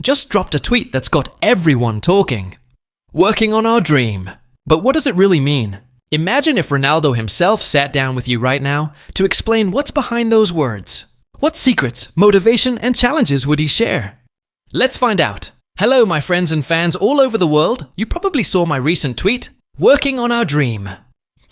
just dropped a tweet that's got everyone talking. Working on our dream. But what does it really mean? Imagine if Ronaldo himself sat down with you right now to explain what's behind those words. What secrets, motivation, and challenges would he share? Let's find out. Hello, my friends and fans all over the world. You probably saw my recent tweet, Working on our dream.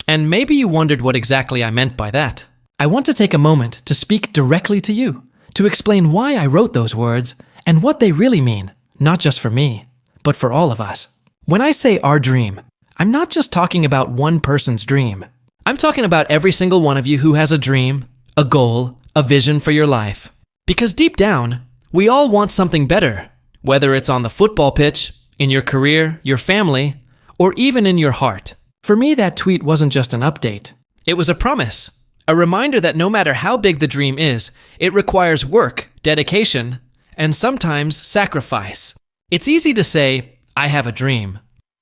And maybe you wondered what exactly I meant by that. I want to take a moment to speak directly to you, to explain why I wrote those words and what they really mean, not just for me, but for all of us. When I say our dream, I'm not just talking about one person's dream. I'm talking about every single one of you who has a dream, a goal, a vision for your life. Because deep down, we all want something better, whether it's on the football pitch, in your career, your family, or even in your heart. For me, that tweet wasn't just an update. It was a promise, a reminder that no matter how big the dream is, it requires work, dedication, and sometimes sacrifice. It's easy to say, I have a dream.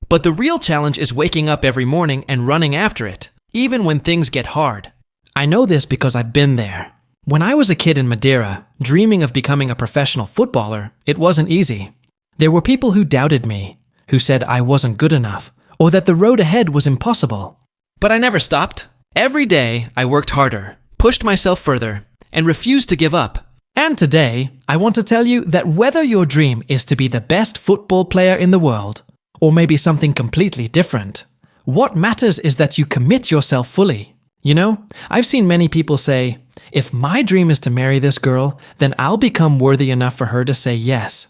But the real challenge is waking up every morning and running after it, even when things get hard. I know this because I've been there. When I was a kid in Madeira, dreaming of becoming a professional footballer, it wasn't easy. There were people who doubted me, who said I wasn't good enough, or that the road ahead was impossible. But I never stopped. Every day, I worked harder, pushed myself further, and refused to give up. And today, I want to tell you that whether your dream is to be the best football player in the world, or maybe something completely different, what matters is that you commit yourself fully. You know, I've seen many people say, if my dream is to marry this girl, then I'll become worthy enough for her to say yes.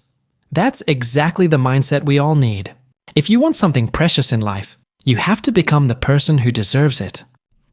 That's exactly the mindset we all need. If you want something precious in life, you have to become the person who deserves it.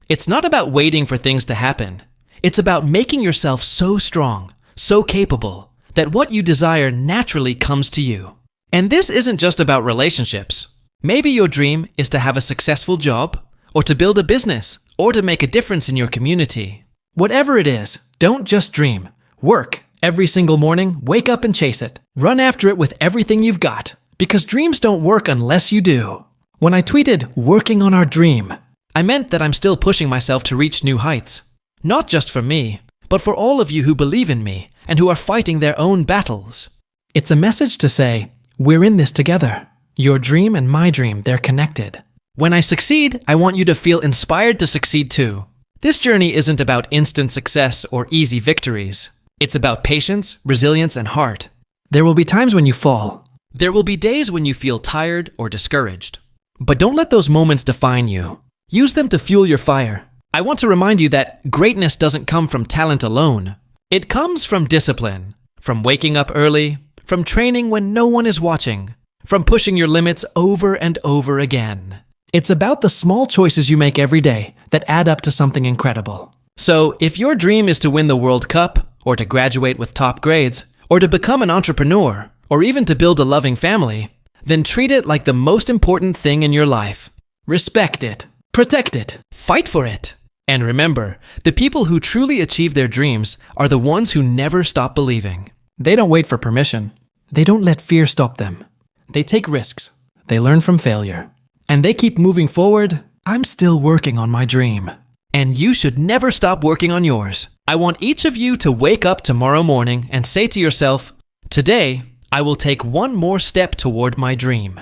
It's not about waiting for things to happen. It's about making yourself so strong, so capable, that what you desire naturally comes to you. And this isn't just about relationships. Maybe your dream is to have a successful job, or to build a business, or to make a difference in your community. Whatever it is, don't just dream. Work. Every single morning, wake up and chase it. Run after it with everything you've got. Because dreams don't work unless you do. When I tweeted, working on our dream, I meant that I'm still pushing myself to reach new heights. Not just for me, but for all of you who believe in me and who are fighting their own battles. It's a message to say, we're in this together. Your dream and my dream, they're connected. When I succeed, I want you to feel inspired to succeed too. This journey isn't about instant success or easy victories. It's about patience, resilience, and heart. There will be times when you fall. There will be days when you feel tired or discouraged. But don't let those moments define you. Use them to fuel your fire. I want to remind you that greatness doesn't come from talent alone. It comes from discipline, from waking up early, from training when no one is watching, from pushing your limits over and over again. It's about the small choices you make every day that add up to something incredible. So, if your dream is to win the World Cup, or to graduate with top grades, or to become an entrepreneur, or even to build a loving family, then treat it like the most important thing in your life. Respect it, protect it, fight for it. And remember, the people who truly achieve their dreams are the ones who never stop believing. They don't wait for permission. They don't let fear stop them. They take risks. They learn from failure. And they keep moving forward. I'm still working on my dream. And you should never stop working on yours. I want each of you to wake up tomorrow morning and say to yourself, today, I will take one more step toward my dream.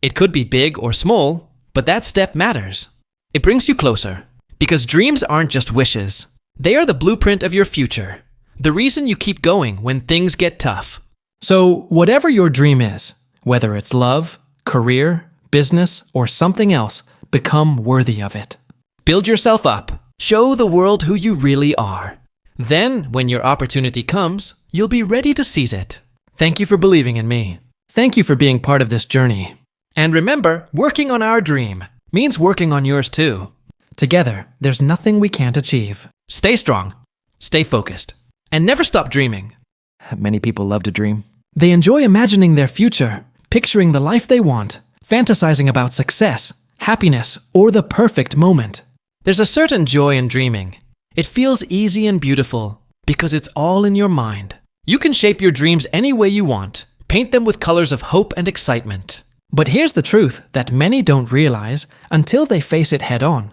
It could be big or small, but that step matters. It brings you closer. Because dreams aren't just wishes. They are the blueprint of your future. The reason you keep going when things get tough. So, whatever your dream is, whether it's love, career, business, or something else, become worthy of it. Build yourself up. Show the world who you really are. Then, when your opportunity comes, you'll be ready to seize it. Thank you for believing in me. Thank you for being part of this journey. And remember, working on our dream means working on yours too. Together, there's nothing we can't achieve. Stay strong, stay focused, and never stop dreaming. Many people love to dream. They enjoy imagining their future, picturing the life they want, fantasizing about success, happiness, or the perfect moment. There's a certain joy in dreaming. It feels easy and beautiful because it's all in your mind. You can shape your dreams any way you want, paint them with colors of hope and excitement. But here's the truth that many don't realize until they face it head on.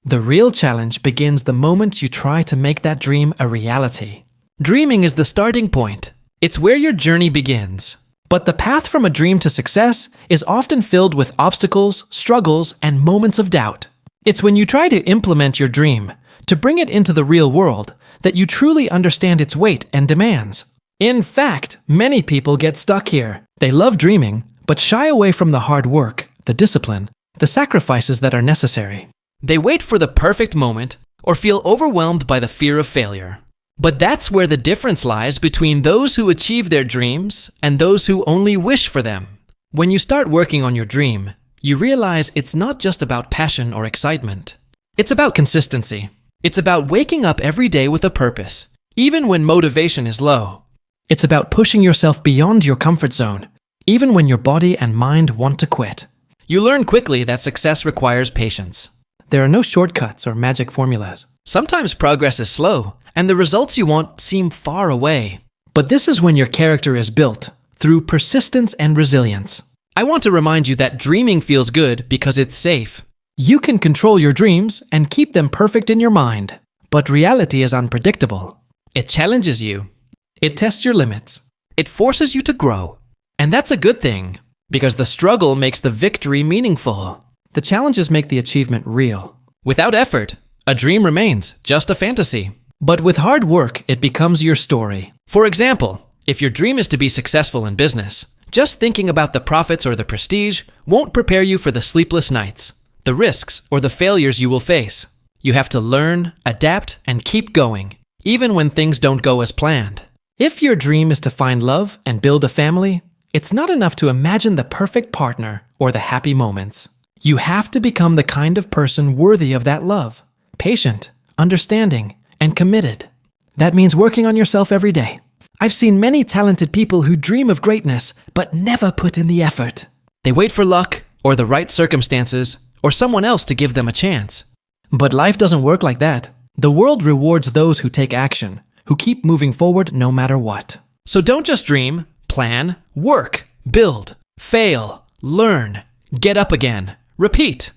The real challenge begins the moment you try to make that dream a reality. Dreaming is the starting point. It's where your journey begins. But the path from a dream to success is often filled with obstacles, struggles, and moments of doubt. It's when you try to implement your dream, to bring it into the real world, that you truly understand its weight and demands. In fact, many people get stuck here. They love dreaming, but shy away from the hard work, the discipline, the sacrifices that are necessary. They wait for the perfect moment or feel overwhelmed by the fear of failure. But that's where the difference lies between those who achieve their dreams and those who only wish for them. When you start working on your dream, you realize it's not just about passion or excitement. It's about consistency. It's about waking up every day with a purpose, even when motivation is low. It's about pushing yourself beyond your comfort zone, even when your body and mind want to quit. You learn quickly that success requires patience. There are no shortcuts or magic formulas. Sometimes progress is slow, and the results you want seem far away. But this is when your character is built, through persistence and resilience. I want to remind you that dreaming feels good because it's safe. You can control your dreams and keep them perfect in your mind. But reality is unpredictable. It challenges you. It tests your limits. It forces you to grow. And that's a good thing, because the struggle makes the victory meaningful. The challenges make the achievement real. Without effort, a dream remains just a fantasy. But with hard work, it becomes your story. For example, if your dream is to be successful in business, just thinking about the profits or the prestige won't prepare you for the sleepless nights, the risks, or the failures you will face. You have to learn, adapt, and keep going, even when things don't go as planned. If your dream is to find love and build a family, it's not enough to imagine the perfect partner or the happy moments. You have to become the kind of person worthy of that love, patient, understanding, and committed. That means working on yourself every day. I've seen many talented people who dream of greatness, but never put in the effort. They wait for luck, or the right circumstances, or someone else to give them a chance. But life doesn't work like that. The world rewards those who take action, who keep moving forward no matter what. So don't just dream, plan, work, build, fail, learn, get up again, repeat.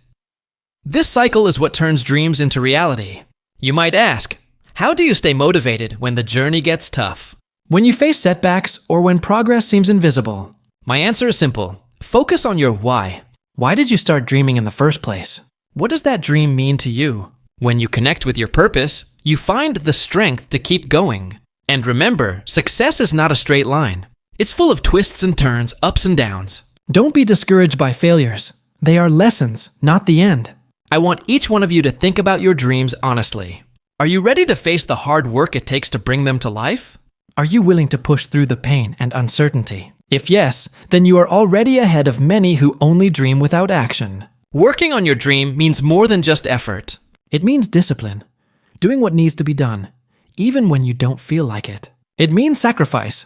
This cycle is what turns dreams into reality. You might ask, how do you stay motivated when the journey gets tough? When you face setbacks or when progress seems invisible? My answer is simple. Focus on your why. Why did you start dreaming in the first place? What does that dream mean to you? When you connect with your purpose, you find the strength to keep going. And remember, success is not a straight line. It's full of twists and turns, ups and downs. Don't be discouraged by failures. They are lessons, not the end. I want each one of you to think about your dreams honestly. Are you ready to face the hard work it takes to bring them to life? Are you willing to push through the pain and uncertainty? If yes, then you are already ahead of many who only dream without action. Working on your dream means more than just effort. It means discipline, doing what needs to be done, even when you don't feel like it. It means sacrifice,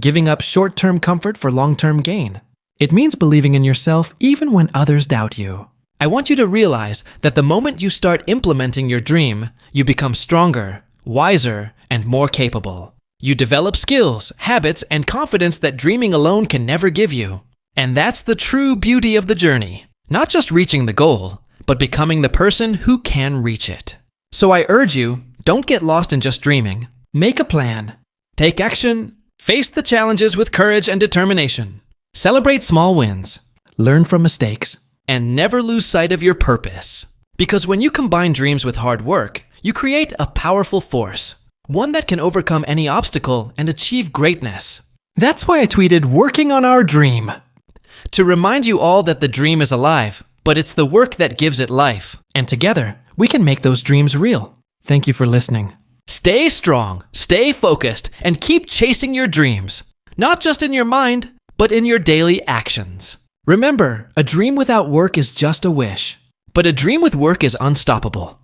giving up short-term comfort for long-term gain. It means believing in yourself even when others doubt you. I want you to realize that the moment you start implementing your dream, you become stronger, wiser, and more capable. You develop skills, habits, and confidence that dreaming alone can never give you. And that's the true beauty of the journey. Not just reaching the goal, but becoming the person who can reach it. So I urge you, don't get lost in just dreaming. Make a plan. Take action. Face the challenges with courage and determination. Celebrate small wins. Learn from mistakes. And never lose sight of your purpose. Because when you combine dreams with hard work, you create a powerful force. One that can overcome any obstacle and achieve greatness. That's why I tweeted, "Working on our dream." To remind you all that the dream is alive, but it's the work that gives it life. And together, we can make those dreams real. Thank you for listening. Stay strong, stay focused, and keep chasing your dreams. Not just in your mind, but in your daily actions. Remember, a dream without work is just a wish. But a dream with work is unstoppable.